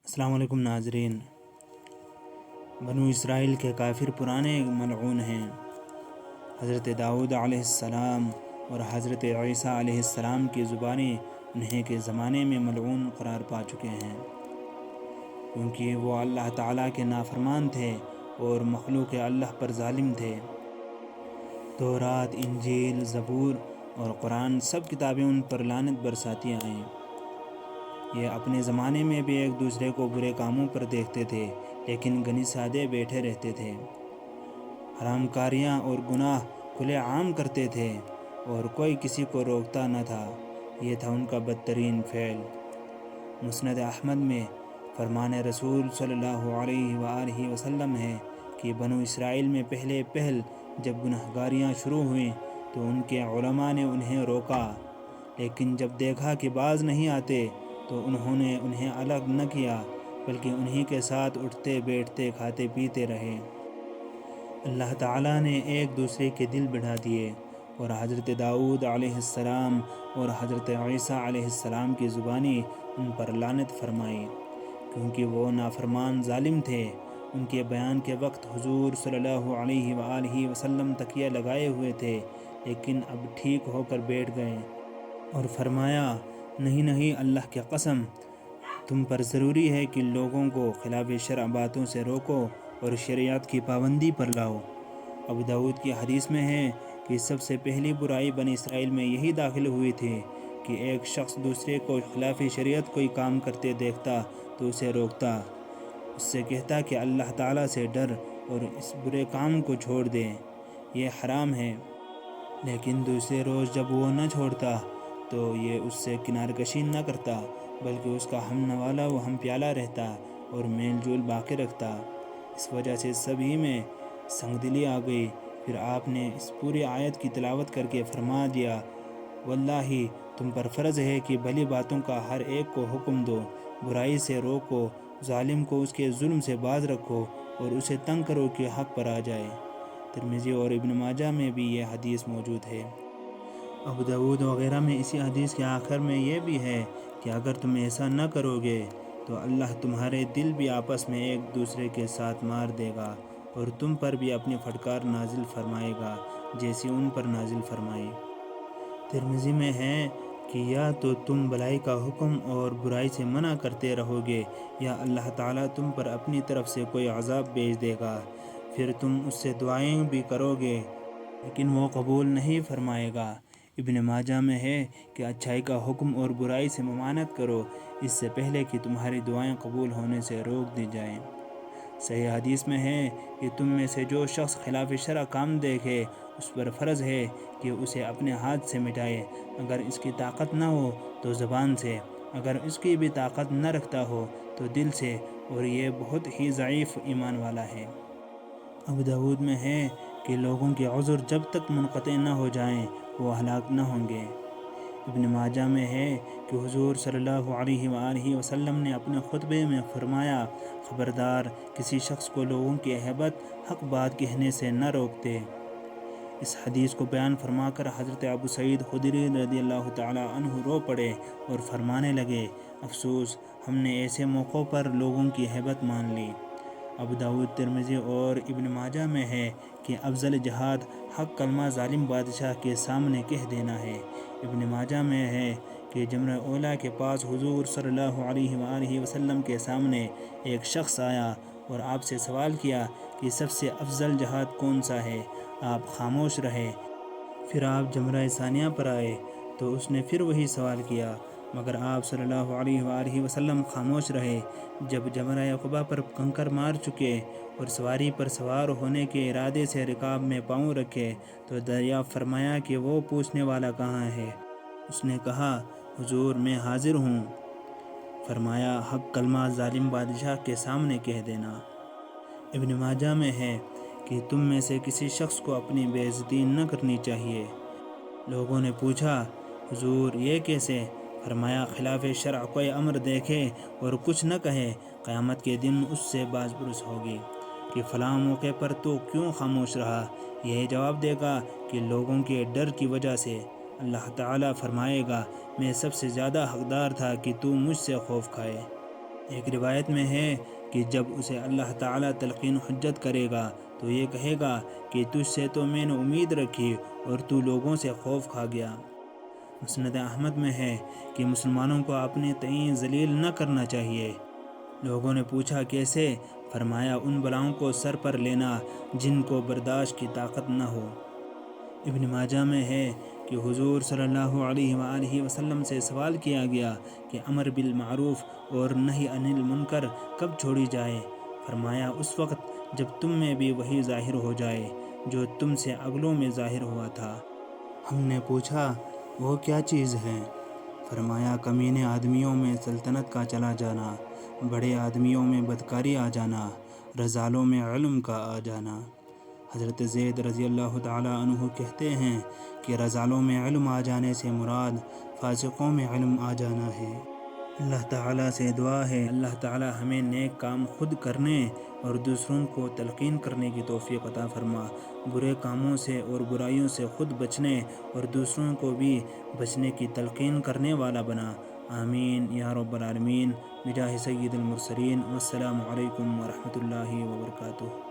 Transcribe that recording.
السلام علیکم ناظرین۔ بنو اسرائیل کے کافر پرانے ملعون ہیں۔ حضرت داؤد علیہ السلام اور حضرت عیسیٰ علیہ السلام کی زبانیں انہیں کے زمانے میں ملعون قرار پا چکے ہیں، کیونکہ وہ اللہ تعالیٰ کے نافرمان تھے اور مخلوق اللہ پر ظالم تھے۔ تورات، انجیل، زبور اور قرآن سب کتابیں ان پر لعنت برساتی آئیں۔ یہ اپنے زمانے میں بھی ایک دوسرے کو برے کاموں پر دیکھتے تھے، لیکن گنی سادے بیٹھے رہتے تھے۔ حرام کاریاں اور گناہ کھلے عام کرتے تھے اور کوئی کسی کو روکتا نہ تھا۔ یہ تھا ان کا بدترین فعل۔ مسند احمد میں فرمان رسول صلی اللہ علیہ وآلہ وسلم ہے کہ بنو اسرائیل میں پہل جب گناہگاریاں شروع ہوئیں تو ان کے علماء نے انہیں روکا، لیکن جب دیکھا کہ باز نہیں آتے تو انہوں نے انہیں الگ نہ کیا، بلکہ انہی کے ساتھ اٹھتے بیٹھتے کھاتے پیتے رہے۔ اللہ تعالیٰ نے ایک دوسرے کے دل بڑھا دیے اور حضرت داؤد علیہ السلام اور حضرت عیسیٰ علیہ السلام کی زبانی ان پر لعنت فرمائی، کیونکہ وہ نافرمان ظالم تھے۔ ان کے بیان کے وقت حضور صلی اللہ علیہ وآلہ وسلم تکیہ لگائے ہوئے تھے، لیکن اب ٹھیک ہو کر بیٹھ گئے اور فرمایا، نہیں اللہ کی قسم، تم پر ضروری ہے کہ لوگوں کو خلاف شرع باتوں سے روکو اور شریعت کی پابندی پر لاؤ۔ ابو داؤد کی حدیث میں ہے کہ سب سے پہلی برائی بنی اسرائیل میں یہی داخل ہوئی تھی کہ ایک شخص دوسرے کو خلاف شریعت کوئی کام کرتے دیکھتا تو اسے روکتا، اس سے کہتا کہ اللہ تعالیٰ سے ڈر اور اس برے کام کو چھوڑ دے، یہ حرام ہے۔ لیکن دوسرے روز جب وہ نہ چھوڑتا تو یہ اس سے کنار کشی نہ کرتا، بلکہ اس کا ہم نوالا و ہم پیالہ رہتا اور میل جول باقی رکھتا۔ اس وجہ سے سبھی میں سنگ دلی آ گئی۔ پھر آپ نے اس پوری آیت کی تلاوت کر کے فرما دیا، واللہ تم پر فرض ہے کہ بھلی باتوں کا ہر ایک کو حکم دو، برائی سے روکو، ظالم کو اس کے ظلم سے باز رکھو اور اسے تنگ کرو کہ حق پر آ جائے۔ ترمذی اور ابن ماجہ میں بھی یہ حدیث موجود ہے۔ ابو داؤد وغیرہ میں اسی حدیث کے آخر میں یہ بھی ہے کہ اگر تم ایسا نہ کرو گے تو اللہ تمہارے دل بھی آپس میں ایک دوسرے کے ساتھ مار دے گا اور تم پر بھی اپنی پھٹکار نازل فرمائے گا جیسی ان پر نازل فرمائی۔ ترمذی میں ہے کہ یا تو تم بھلائی کا حکم اور برائی سے منع کرتے رہو گے یا اللہ تعالیٰ تم پر اپنی طرف سے کوئی عذاب بھیج دے گا، پھر تم اس سے دعائیں بھی کرو گے لیکن وہ قبول نہیں فرمائے گا۔ ابن ماجہ میں ہے کہ اچھائی کا حکم اور برائی سے ممانعت کرو اس سے پہلے کہ تمہاری دعائیں قبول ہونے سے روک دی جائیں۔ صحیح حدیث میں ہے کہ تم میں سے جو شخص خلاف شرع کام دیکھے اس پر فرض ہے کہ اسے اپنے ہاتھ سے مٹائے، اگر اس کی طاقت نہ ہو تو زبان سے، اگر اس کی بھی طاقت نہ رکھتا ہو تو دل سے، اور یہ بہت ہی ضعیف ایمان والا ہے۔ ابو داؤد میں ہے کہ لوگوں کے عذر جب تک منقطع نہ ہو جائیں وہ ہلاک نہ ہوں گے۔ ابن ماجہ میں ہے کہ حضور صلی اللہ علیہ وآلہ وسلم نے اپنے خطبے میں فرمایا، خبردار کسی شخص کو لوگوں کی ہیبت حق بات کہنے سے نہ روکتے۔ اس حدیث کو بیان فرما کر حضرت ابو سعید خدری رضی اللہ تعالی عنہ رو پڑے اور فرمانے لگے، افسوس ہم نے ایسے موقعوں پر لوگوں کی ہیبت مان لی۔ ابو داؤد، ترمذی اور ابن ماجہ میں ہے کہ افضل جہاد حق کلمہ ظالم بادشاہ کے سامنے کہہ دینا ہے۔ ابن ماجہ میں ہے کہ جمرہ اولیٰ کے پاس حضور صلی اللہ علیہ وآلہ وسلم کے سامنے ایک شخص آیا اور آپ سے سوال کیا کہ سب سے افضل جہاد کون سا ہے؟ آپ خاموش رہے۔ پھر آپ جمرہ ثانیہ پر آئے تو اس نے پھر وہی سوال کیا، مگر آپ صلی اللہ علیہ وآلہ وسلم خاموش رہے۔ جب جمرہ عقبہ پر کنکر مار چکے اور سواری پر سوار ہونے کے ارادے سے رکاب میں پاؤں رکھے تو دریافت فرمایا کہ وہ پوچھنے والا کہاں ہے؟ اس نے کہا، حضور میں حاضر ہوں۔ فرمایا، حق کلمہ ظالم بادشاہ کے سامنے کہہ دینا۔ ابن ماجہ میں ہے کہ تم میں سے کسی شخص کو اپنی بے عزتی نہ کرنی چاہیے۔ لوگوں نے پوچھا، حضور یہ کیسے؟ فرمایا، خلاف شرع کوئی امر دیکھے اور کچھ نہ کہے، قیامت کے دن اس سے باز پرس ہوگی کہ فلاں موقع پر تو کیوں خاموش رہا؟ یہ جواب دے گا کہ لوگوں کے ڈر کی وجہ سے۔ اللہ تعالیٰ فرمائے گا، میں سب سے زیادہ حقدار تھا کہ تو مجھ سے خوف کھائے۔ ایک روایت میں ہے کہ جب اسے اللہ تعالیٰ تلقین حجت کرے گا تو یہ کہے گا کہ تجھ سے تو میں نے امید رکھی اور تو لوگوں سے خوف کھا گیا۔ مسند احمد میں ہے کہ مسلمانوں کو اپنے تئیں ذلیل نہ کرنا چاہیے۔ لوگوں نے پوچھا کیسے؟ فرمایا ان بلاؤں کو سر پر لینا جن کو برداشت کی طاقت نہ ہو۔ ابن ماجہ میں ہے کہ حضور صلی اللہ علیہ وآلہ وسلم سے سوال کیا گیا کہ امر بالمعروف اور نہی عن المنکر کب چھوڑی جائے؟ فرمایا اس وقت جب تم میں بھی وہی ظاہر ہو جائے جو تم سے اگلوں میں ظاہر ہوا تھا۔ ہم نے پوچھا وہ کیا چیز ہے؟ فرمایا کمینے آدمیوں میں سلطنت کا چلا جانا، بڑے آدمیوں میں بدکاری آ جانا، رذالوں میں علم کا آ جانا۔ حضرت زید رضی اللہ تعالیٰ عنہ کہتے ہیں کہ رذالوں میں علم آ جانے سے مراد فاسقوں میں علم آ جانا ہے۔ اللہ تعالیٰ سے دعا ہے اللہ تعالیٰ ہمیں نیک کام خود کرنے اور دوسروں کو تلقین کرنے کی توفیق عطا فرما، برے کاموں سے اور برائیوں سے خود بچنے اور دوسروں کو بھی بچنے کی تلقین کرنے والا بنا، آمین یا رب العالمین، بجاہ سید المرسلین، والسلام علیکم ورحمۃ اللہ وبرکاتہ۔